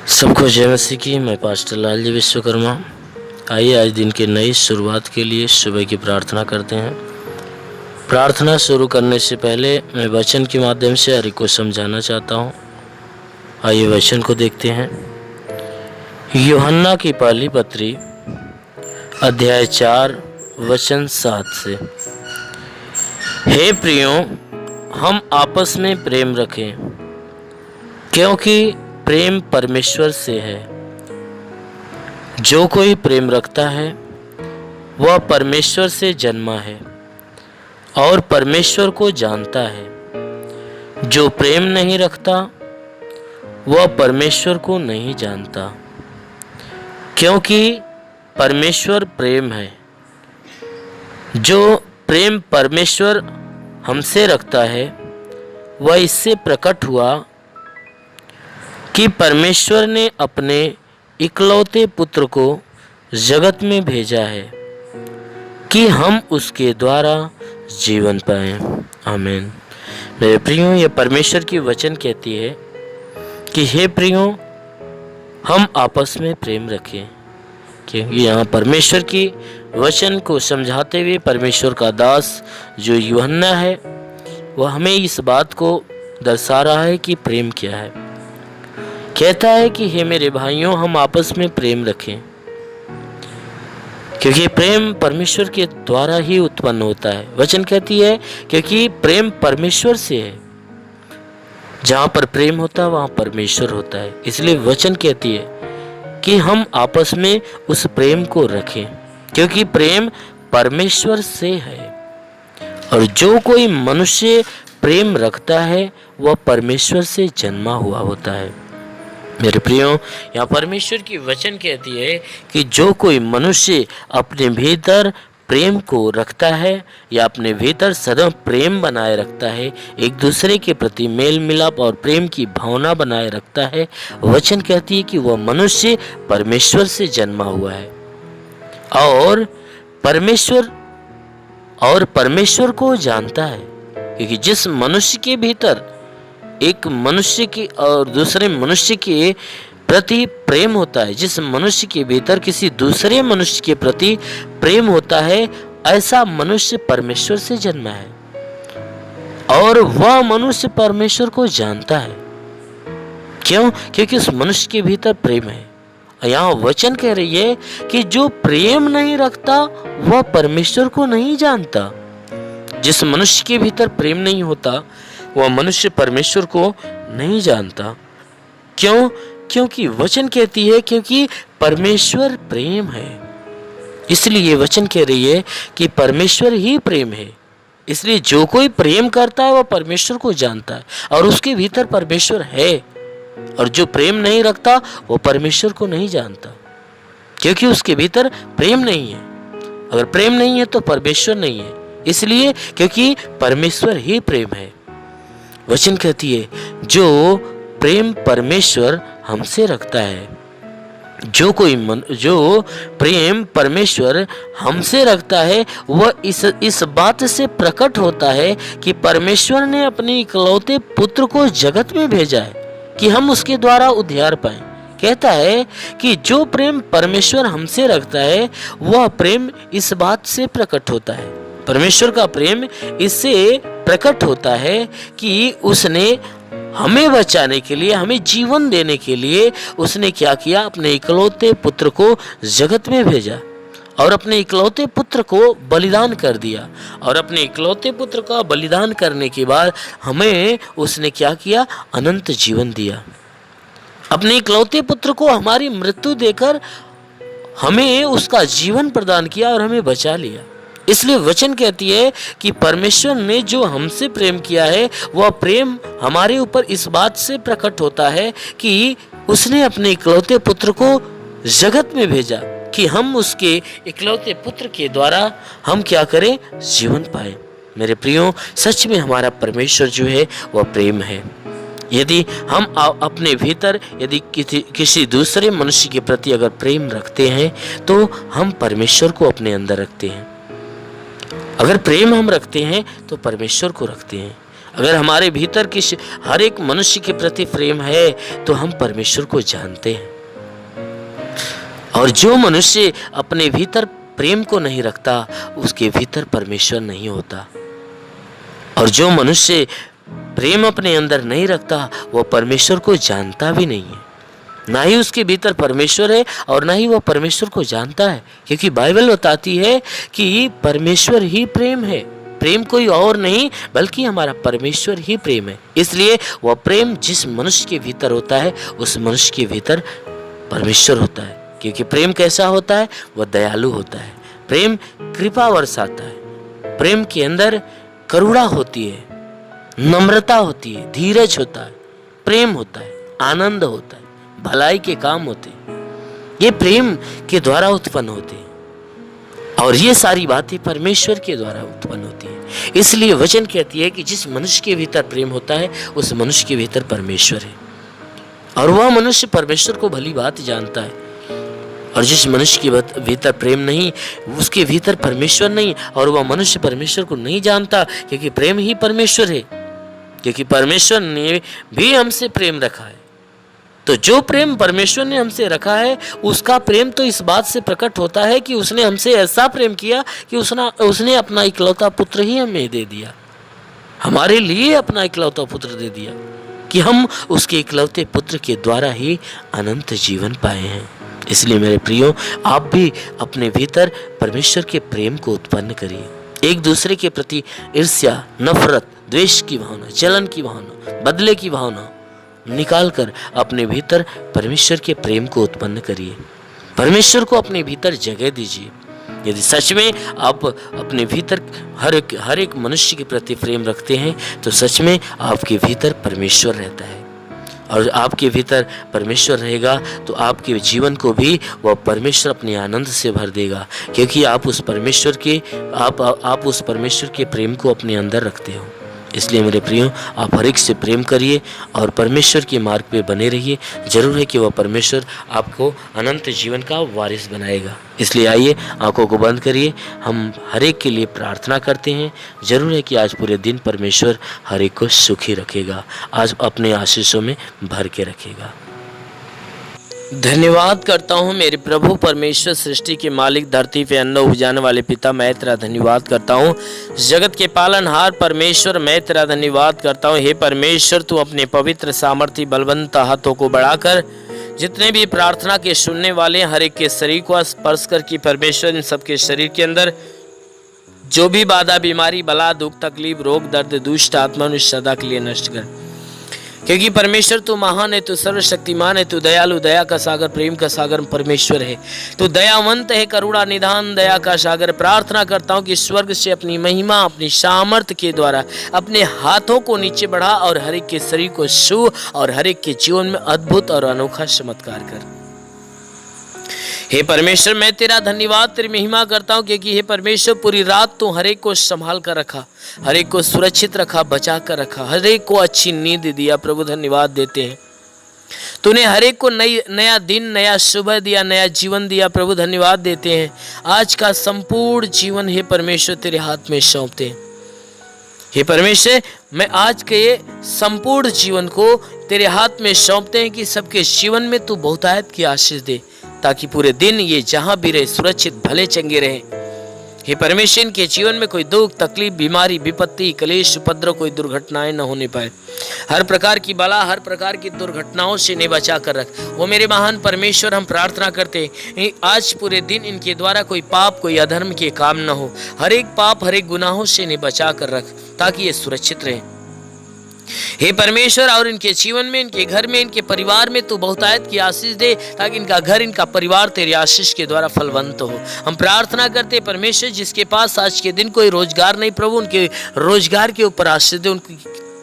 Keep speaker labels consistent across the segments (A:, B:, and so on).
A: सबको जय मसीह की। मैं पास्टर लाल जी विश्वकर्मा। आइए आज दिन की नई शुरुआत के लिए सुबह की प्रार्थना करते हैं। प्रार्थना शुरू करने से पहले मैं वचन के माध्यम से हरि को समझाना चाहता हूँ। आइए वचन को देखते हैं। यूहन्ना की पहली पत्री अध्याय 4 वचन 7 से। हे प्रियों, हम आपस में प्रेम रखें, क्योंकि प्रेम परमेश्वर से है। जो कोई प्रेम रखता है वह परमेश्वर से जन्मा है और परमेश्वर को जानता है। जो प्रेम नहीं रखता वह परमेश्वर को नहीं जानता, क्योंकि परमेश्वर प्रेम है। जो प्रेम परमेश्वर हमसे रखता है वह इससे प्रकट हुआ कि परमेश्वर ने अपने इकलौते पुत्र को जगत में भेजा है कि हम उसके द्वारा जीवन पाएं। आमीन। मेरे प्रियों, यह परमेश्वर की वचन कहती है कि हे प्रियों, हम आपस में प्रेम रखें। क्योंकि यहाँ परमेश्वर की वचन को समझाते हुए परमेश्वर का दास जो यूहन्ना है वह हमें इस बात को दर्शा रहा है कि प्रेम क्या है। कहता है कि हे मेरे भाइयों, हम आपस में प्रेम रखें, क्योंकि प्रेम परमेश्वर के द्वारा ही उत्पन्न होता है। वचन कहती है क्योंकि प्रेम परमेश्वर से है। जहाँ पर प्रेम होता है वहाँ परमेश्वर होता है। इसलिए वचन कहती है कि हम आपस में उस प्रेम को रखें, क्योंकि प्रेम परमेश्वर से है। और जो कोई मनुष्य प्रेम रखता है वह परमेश्वर से जन्मा हुआ होता है। मेरे प्रियो, यहाँ परमेश्वर की वचन कहती है कि जो कोई मनुष्य अपने भीतर प्रेम को रखता है या अपने भीतर सदैव प्रेम बनाए रखता है, एक दूसरे के प्रति मेल मिलाप और प्रेम की भावना बनाए रखता है, वचन कहती है कि वह मनुष्य परमेश्वर से जन्मा हुआ है और परमेश्वर को जानता है। क्योंकि जिस मनुष्य के भीतर एक मनुष्य की और दूसरे मनुष्य के प्रति प्रेम होता है, जिस मनुष्य के भीतर किसी दूसरे मनुष्य के प्रति प्रेम होता है, ऐसा मनुष्य परमेश्वर से जन्मा है और वह मनुष्य परमेश्वर को जानता है। क्यों? क्योंकि उस मनुष्य के भीतर प्रेम है। यहाँ वचन कह रही है कि जो प्रेम नहीं रखता वह परमेश्वर को नहीं जानता। जिस मनुष्य के भीतर प्रेम नहीं होता वह मनुष्य परमेश्वर को नहीं जानता। क्यों? क्योंकि वचन कहती है क्योंकि परमेश्वर प्रेम है। इसलिए वचन कह रही है कि परमेश्वर ही प्रेम है। इसलिए जो कोई प्रेम करता है वह परमेश्वर को जानता है और उसके भीतर परमेश्वर है। और जो प्रेम नहीं रखता वो परमेश्वर को नहीं जानता, क्योंकि उसके भीतर प्रेम नहीं है। अगर प्रेम नहीं है तो परमेश्वर नहीं है। इसलिए क्योंकि परमेश्वर ही प्रेम है। वचन कहती है जो प्रेम परमेश्वर हमसे रखता है, जो प्रेम परमेश्वर हमसे रखता है वह इस बात से प्रकट होता है कि परमेश्वर ने अपने इकलौते पुत्र को जगत में भेजा है कि हम उसके द्वारा उद्धार पाएं। कहता है कि जो प्रेम परमेश्वर हमसे रखता है वह प्रेम इस बात से प्रकट होता है। परमेश्वर का प्रेम इससे प्रकट होता है कि उसने हमें बचाने के लिए, हमें जीवन देने के लिए उसने क्या किया, अपने इकलौते पुत्र को जगत में भेजा और अपने इकलौते पुत्र को बलिदान कर दिया। और अपने इकलौते पुत्र का बलिदान करने के बाद हमें उसने क्या किया, अनंत जीवन दिया। अपने इकलौते पुत्र को हमारी मृत्यु देकर हमें उसका जीवन प्रदान किया और हमें बचा लिया। इसलिए वचन कहती है कि परमेश्वर ने जो हमसे प्रेम किया है वह प्रेम हमारे ऊपर इस बात से प्रकट होता है कि उसने अपने इकलौते पुत्र को जगत में भेजा कि हम उसके इकलौते पुत्र के द्वारा हम क्या करें, जीवन पाए। मेरे प्रियो, सच में हमारा परमेश्वर जो है वह प्रेम है। यदि हम अपने भीतर यदि किसी दूसरे मनुष्य के प्रति अगर प्रेम रखते हैं तो हम परमेश्वर को अपने अंदर रखते हैं। अगर प्रेम हम रखते हैं तो परमेश्वर को रखते हैं। अगर हमारे भीतर किसी हर एक मनुष्य के प्रति प्रेम है तो हम परमेश्वर को जानते हैं। और जो मनुष्य अपने भीतर प्रेम को नहीं रखता उसके भीतर परमेश्वर नहीं होता। और जो मनुष्य प्रेम अपने अंदर नहीं रखता वो परमेश्वर को जानता भी नहीं है। ना ही उसके भीतर परमेश्वर है और ना ही वो परमेश्वर को जानता है, क्योंकि बाइबल बताती है कि परमेश्वर ही प्रेम है। प्रेम कोई और नहीं बल्कि हमारा परमेश्वर ही प्रेम है। इसलिए वह प्रेम जिस मनुष्य के भीतर होता है उस मनुष्य के भीतर परमेश्वर होता है। क्योंकि प्रेम कैसा होता है? वह दयालु होता है। प्रेम कृपा बरसाता है। प्रेम के अंदर करुणा होती है, नम्रता होती है, धीरज होता है, प्रेम होता है, आनंद होता है, भलाई के काम होते हैं। ये प्रेम के द्वारा उत्पन्न होते हैं और ये सारी बातें परमेश्वर के द्वारा उत्पन्न होती हैं। इसलिए वचन कहती है कि जिस मनुष्य के भीतर प्रेम होता है उस मनुष्य के भीतर परमेश्वर है और वह मनुष्य परमेश्वर को भली बात जानता है। और जिस मनुष्य के भीतर प्रेम नहीं उसके भीतर परमेश्वर नहीं और वह मनुष्य परमेश्वर को नहीं जानता, क्योंकि प्रेम ही परमेश्वर है। क्योंकि परमेश्वर ने भी हमसे प्रेम रखा है। तो जो प्रेम परमेश्वर ने हमसे रखा है उसका प्रेम तो इस बात से प्रकट होता है कि उसने हमसे ऐसा प्रेम किया कि उसने अपना इकलौता पुत्र ही हमें दे दिया, हमारे लिए अपना इकलौता पुत्र दे दिया कि हम उसके इकलौते पुत्र के द्वारा ही अनंत जीवन पाए हैं। इसलिए मेरे प्रियो, आप भी अपने भीतर परमेश्वर के प्रेम को उत्पन्न करिए। एक दूसरे के प्रति ईर्ष्या, नफरत, द्वेष की भावना, जलन की भावना, बदले की भावना निकाल कर अपने भीतर परमेश्वर के प्रेम को उत्पन्न करिए। परमेश्वर को अपने भीतर जगह दीजिए। यदि सच में आप अपने भीतर हर एक मनुष्य के प्रति प्रेम रखते हैं तो सच में आपके भीतर परमेश्वर रहता है। और आपके भीतर परमेश्वर रहेगा तो आपके जीवन को भी वह परमेश्वर अपने आनंद से भर देगा, क्योंकि आप उस परमेश्वर के प्रेम को अपने अंदर रखते हो। इसलिए मेरे प्रियो, आप हर एक से प्रेम करिए और परमेश्वर के मार्ग पे बने रहिए। जरूर है कि वह परमेश्वर आपको अनंत जीवन का वारिस बनाएगा। इसलिए आइए आंखों को बंद करिए, हम हर एक के लिए प्रार्थना करते हैं। जरूर है कि आज पूरे दिन परमेश्वर हर एक को सुखी रखेगा, आज अपने आशीषों में भर के रखेगा। धन्यवाद करता हूँ मेरे प्रभु परमेश्वर, सृष्टि के मालिक, धरती पे अन्न उपजाने वाले पिता, मैं तेरा धन्यवाद करता हूँ। जगत के पालनहार परमेश्वर, मैं तेरा धन्यवाद करता हूँ। हे परमेश्वर, तू अपने पवित्र सामर्थ्य बलवंत हाथों को बढ़ाकर जितने भी प्रार्थना के सुनने वाले हर एक के शरीर को स्पर्श कर कि परमेश्वर इन सबके शरीर के अंदर जो भी बाधा, बीमारी, बला, दुख, तकलीफ, रोग, दर्द, दुष्ट आत्मा सदा के लिए नष्ट कर। क्योंकि परमेश्वर तू महान है, तू सर्वशक्तिमान है, तू दयालु, दया का सागर, प्रेम का सागर परमेश्वर है। तू दयावंत है, करुणा निधान, दया का सागर। प्रार्थना करता हूँ कि स्वर्ग से अपनी महिमा, अपनी सामर्थ्य के द्वारा अपने हाथों को नीचे बढ़ा और हर एक के शरीर को छू और हर एक के जीवन में अद्भुत और अनोखा चमत्कार कर। हे परमेश्वर, मैं तेरा धन्यवाद, तेरी महिमा करता हूँ, क्योंकि हे परमेश्वर पूरी रात तू हर एक को संभाल कर रखा, हर एक को सुरक्षित रखा, बचा कर रखा, हर एक को अच्छी नींद दिया। प्रभु धन्यवाद देते हैं, तूने हर एक को नया दिन, नया सुबह दिया, नया जीवन दिया। प्रभु धन्यवाद देते हैं। आज का संपूर्ण जीवन हे परमेश्वर तेरे हाथ में सौंपते हैं। हे परमेश्वर, मैं आज के संपूर्ण जीवन को तेरे हाथ में सौंपते हैं कि सबके जीवन में तू बहुतायत की आशीष दे, ताकि पूरे दिन ये जहां भी रहे सुरक्षित भले चंगे रहे। हे परमेश्वर, इनके जीवन में कोई दुख, तकलीफ, बीमारी, विपत्ति, क्लेश, उपद्रव, कोई दुर्घटनाएं न होने पाए। हर प्रकार की बला, हर प्रकार की दुर्घटनाओं से इन्हें बचा कर रख। वो मेरे महान परमेश्वर, हम प्रार्थना करते हैं आज पूरे दिन इनके द्वारा कोई पाप, कोई अधर्म के काम न हो। हर एक पाप, हर एक गुनाहों से इन्हें बचा कर रख, ताकि ये सुरक्षित रहे। हे परमेश्वर, और इनके जीवन में, इनके घर में, इनके परिवार में तू बहुतायत की आशीष दे, ताकि इनका घर, इनका परिवार तेरी आशीष के द्वारा फलवंत हो। हम प्रार्थना करते परमेश्वर, जिसके पास आज के दिन कोई रोजगार नहीं, प्रभु उनके रोजगार के ऊपर आशीष दे,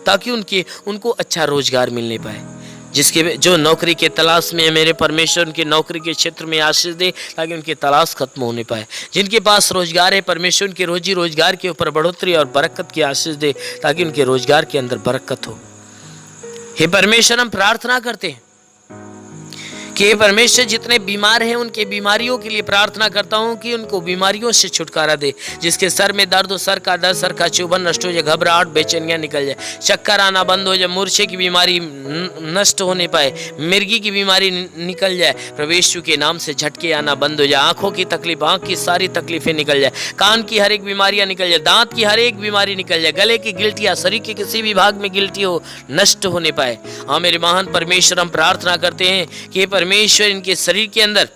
A: ताकि उनको अच्छा रोजगार मिलने पाए। जो नौकरी के तलाश में है मेरे परमेश्वर, उनके नौकरी के क्षेत्र में आशीष दे, ताकि उनकी तलाश खत्म होने पाए। जिनके पास रोजगार है परमेश्वर, उनके रोजी रोजगार के ऊपर बढ़ोतरी और बरकत की आशीष दे, ताकि उनके रोजगार के अंदर बरकत हो। हे परमेश्वर, हम प्रार्थना करते हैं कि हे परमेश्वर जितने बीमार हैं उनके बीमारियों के लिए प्रार्थना करता हूँ कि उनको बीमारियों से छुटकारा दे। जिसके सर में दर्द हो, सर का दर्द, सर का चुभन नष्ट हो जाए, घबराहट बेचैनियाँ निकल जाए, चक्कर आना बंद हो जाए, मूर्छे की बीमारी नष्ट होने पाए, मिर्गी की बीमारी निकल जाए, प्रभु यीशु के नाम से झटके आना बंद हो जाए, आंखों की तकलीफ, आंख की सारी तकलीफें निकल जाए, कान की हर एक बीमारियां निकल जाए, दांत की हर एक बीमारी निकल जाए, गले की गिल्टियां, शरीर के किसी भी भाग में गिल्टी हो नष्ट होने पाए। हाँ मेरे महान परमेश्वर, हम प्रार्थना करते हैं कि परमेश्वर इनके शरीर के अंदर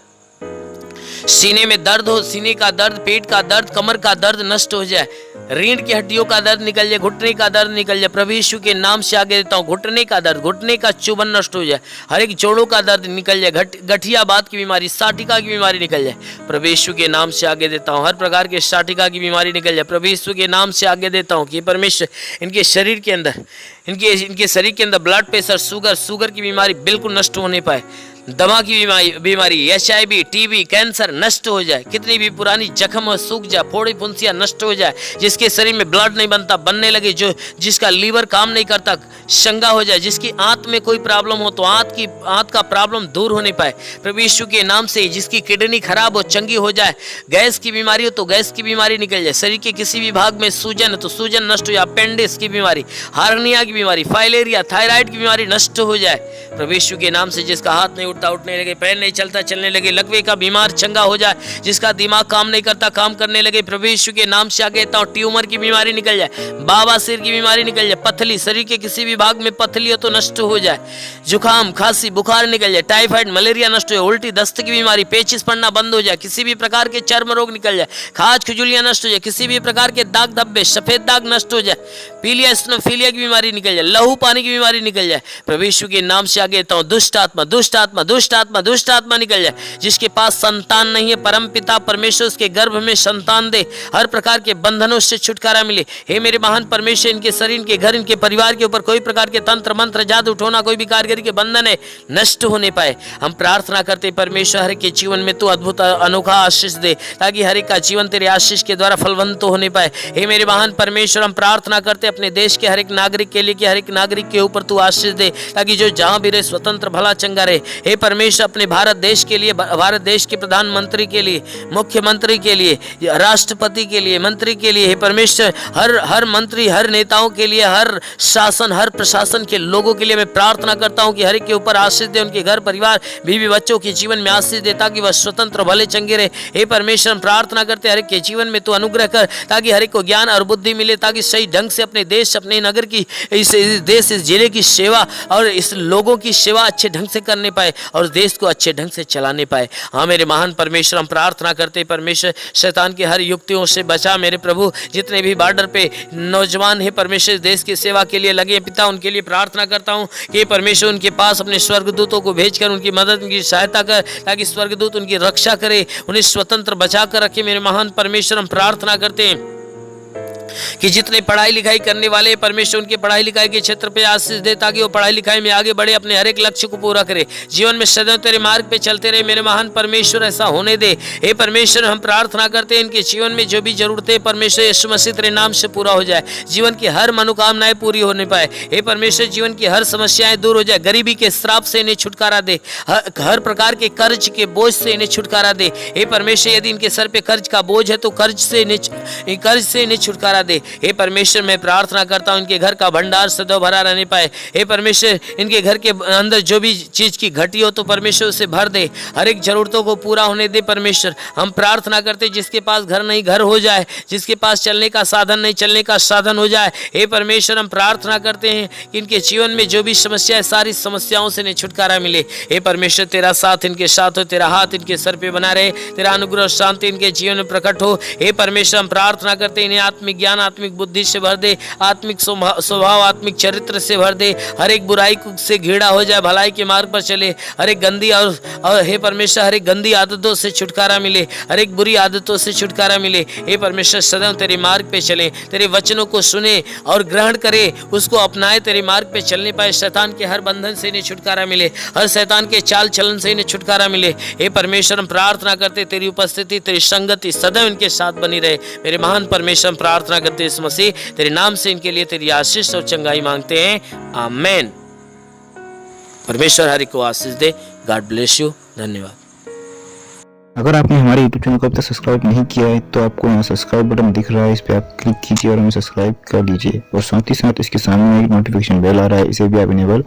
A: सीने में दर्द हो, सीने का दर्द, पेट का दर्द, कमर का दर्द नष्ट हो जाए, रीढ़ की हड्डियों का दर्द निकल जाए, घुटने का दर्द निकल जाए, प्रभु यीशु के नाम से आगे देता हूँ, घुटने का दर्द, घुटने का चुभन नष्ट हो जाए, हर एक जोड़ों का दर्द निकल जाए, गठियाबात की बीमारी, साटिका की बीमारी निकल जाए, प्रभु यीशु के नाम से आगे देता हूँ, हर प्रकार के साटिका की बीमारी निकल जाए, प्रभु यीशु के नाम से आगे देता हूँ कि परमेश्वर इनके शरीर के अंदर, इनके शरीर के अंदर ब्लड प्रेशर, शुगर की बीमारी बिल्कुल नष्ट होने पाए, दमा की बीमारी, HIV, TB, कैंसर नष्ट हो जाए, कितनी भी पुरानी जख्म हो सूख जाए, फोड़ी फुंसियाँ नष्ट हो जाए, जिसके शरीर में ब्लड नहीं बनता बनने लगे, जिसका लीवर काम नहीं करता शंगा हो जाए, जिसकी आंत में कोई प्रॉब्लम हो तो आंत का प्रॉब्लम दूर होने पाए, प्रभु यीशु के नाम से, जिसकी किडनी खराब हो चंगी हो जाए, गैस की बीमारी हो तो गैस की बीमारी निकल जाए, शरीर के किसी भी भाग में सूजन है तो सूजन नष्ट हो जाए, अपेंडिक्स की बीमारी, हार्निया की बीमारी, फाइलेरिया, थायराइड की बीमारी नष्ट हो जाए, प्रभु यीशु के नाम से, जिसका हाथ नहीं उठने लगे, पैर नहीं चलता चलने लगे, लकवे का बीमार चंगा हो जाए, जिसका दिमाग काम नहीं करता काम करने लगे, प्रभु यीशु के नाम से आगे देता हूं, ट्यूमर की बीमारी निकल जाए, बवासीर की बीमारी निकल जाए, पथली, शरीर के किसी भी भाग में पथली हो तो नष्ट हो जाए, जुकाम, खांसी, बुखार निकल जाए, टाइफाइड, मलेरिया नष्ट हो जाए, उल्टी, दस्त की बीमारी, पेचिस पड़ना बंद हो जाए, किसी भी प्रकार के चर्म रोग निकल जाए, खाज खुजलियां नष्ट हो जाए, किसी भी प्रकार के दाग धब्बे, सफेद दाग नष्ट हो जाए, पीलिया स्नोफीलिया की बीमारी निकल जाए, लहू पानी की बीमारी निकल जाए, प्रभु यीशु के नाम से आगे देता हूं, दुष्ट आत्मा निकल जाए, जिसके पास संतान नहीं है, परम पिता परमेश्वर उसके गर्भ में संतान दे, हर प्रकार के बंधनों से छुटकारा मिले। हे मेरे महान परमेश्वर, इनके शरीर, इनके घर, इनके परिवार के ऊपर कोई प्रकार के तंत्र मंत्र, जादू टोना, कोई भी कारीगरी के बंधन है नष्ट होने पाए। हम प्रार्थना करते परमेश्वर, हर एक के जीवन में तू अद्भुत अनोखा आशीष दे, ताकि हर एक का जीवन तेरे आशीष के द्वारा फलवंत होने पाए। हे मेरे महान परमेश्वर, हम प्रार्थना करते अपने देश के हर एक नागरिक के लिए कि हर एक नागरिक के ऊपर तू आशीष दे, ताकि जो जहां भी रहे स्वतंत्र भला चंगा रहे। हे परमेश्वर, अपने भारत देश के लिए, भारत देश के प्रधानमंत्री के लिए, मुख्यमंत्री के लिए, राष्ट्रपति के लिए, मंत्री के लिए, हे परमेश्वर, हर मंत्री, हर नेताओं के लिए, हर शासन, हर प्रशासन के लोगों के लिए मैं प्रार्थना करता हूं कि हर एक के ऊपर आशीष दे, उनके घर परिवार, बीवी बच्चों के जीवन में आशीष दे, ताकि वह स्वतंत्र भले चंगे रहे। हे परमेश्वर, हम प्रार्थना करते हर एक के जीवन में तू अनुग्रह कर, ताकि हर एक को ज्ञान और बुद्धि मिले, ताकि सही ढंग से अपने देश, अपने नगर की, इस देश, इस जिले की सेवा और इस लोगों की सेवा अच्छे ढंग से करने पाए और देश को अच्छे ढंग से चलाने पाए। हाँ मेरे महान परमेश्वर, हम प्रार्थना करते परमेश्वर, शैतान की हर युक्तियों से बचा मेरे प्रभु। जितने भी बॉर्डर पे नौजवान है परमेश्वर, देश की सेवा के लिए लगे पिता, उनके लिए प्रार्थना करता हूँ कि परमेश्वर उनके पास अपने स्वर्गदूतों को भेजकर उनकी मदद, उनकी सहायता कर, ताकि स्वर्गदूत उनकी रक्षा करे, उन्हें स्वतंत्र बचा कर रखे। मेरे महान परमेश्वर, हम प्रार्थना करते हैं कि जितने पढ़ाई लिखाई करने वाले परमेश्वर, उनके पढ़ाई लिखाई के क्षेत्र पे आशीष दे, ताकि वो पढ़ाई लिखाई में आगे बढ़े, अपने हर एक लक्ष्य को पूरा करे, जीवन में सदैव तेरे मार्ग पे चलते रहे। मेरे महान परमेश्वर, ऐसा होने दे। हे परमेश्वर, हम प्रार्थना करते हैं इनके जीवन में जो भी जरूरतें परमेश्वर यीशु मसीह तेरे नाम से पूरा हो जाए, जीवन की हर मनोकामनाएं पूरी होने पाए। हे परमेश्वर, जीवन की हर समस्याएं दूर हो जाए, गरीबी के श्राप से इन्हें छुटकारा दे, हर प्रकार के कर्ज के बोझ से इन्हें छुटकारा दे। हे परमेश्वर, यदि इनके सर पे कर्ज का बोझ है तो कर्ज से इन्हें छुटकारा दे। हे परमेश्वर, मैं प्रार्थना करता हूं इनके घर का भंडार सदैव भरा रहने पाए। हे परमेश्वर, इनके घर के अंदर जो भी चीज की घटी हो तो परमेश्वर उसे भर दे, हर एक जरूरतों को पूरा होने दे। परमेश्वर, हम प्रार्थना करते जिसके पास घर नहीं घर हो जाए, जिसके पास चलने का साधन नहीं चलने का साधन हो जाए। हे परमेश्वर, हम प्रार्थना करते हैं कि इनके जीवन में जो भी समस्या है सारी समस्याओं से इन्हें छुटकारा मिले। हे परमेश्वर, तेरा साथ इनके साथ हो, तेरा हाथ इनके सर पे बना रहे, तेरा अनुग्रह और शांति इनके जीवन में प्रकट हो। हे परमेश्वर, हम प्रार्थना करते हैं इन्हें आत्मिक ज्ञान, आत्मिक बुद्धि से भर दे, आत्मिक स्वभाव, आत्मिक चरित्र से भर दे, हर एक बुराई से घिरा हो जाए, भलाई के मार्ग पर चले, हर एक गंदी और हे परमेश्वर, हर एक गंदी आदतों से छुटकारा मिले, हर एक बुरी आदतों से छुटकारा मिले। हे परमेश्वर, सदैव तेरे मार्ग पे चले, तेरे वचनों को सुने और ग्रहण करे, उसको अपनाए, तेरे मार्ग पे चलने पाए। शैतान के हर बंधन से इन्हें छुटकारा मिले, हर शैतान के चाल चलन से इन्हें छुटकारा मिले। हे परमेश्वर, हम प्रार्थना करते तेरी उपस्थिति, तेरी संगति सदैव इनके साथ बनी रहे। मेरे महान परमेश्वर, हम प्रार्थना करते इस मसीह तेरे नाम से इनके लिए तेरी आशीष और चंगाई मांगते हैं, आमेन। परमेश्वर हर एक को आशीष दे। God bless you. धन्यवाद।
B: अगर आपने हमारे YouTube चैनल को अब तक सब्सक्राइब नहीं किया है तो आपको यहाँ सब्सक्राइब बटन दिख रहा है, इस पर आप क्लिक कीजिए और हमें सब्सक्राइब कर लीजिए। और साथ ही साथ इसके सामने एक नोटिफिकेशन बेल आ रहा है, इसे भी आप इनेबल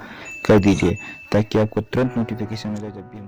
B: कर दीजिए ताकि आपको तुरंत नोटिफिकेशन मिले जब भी हम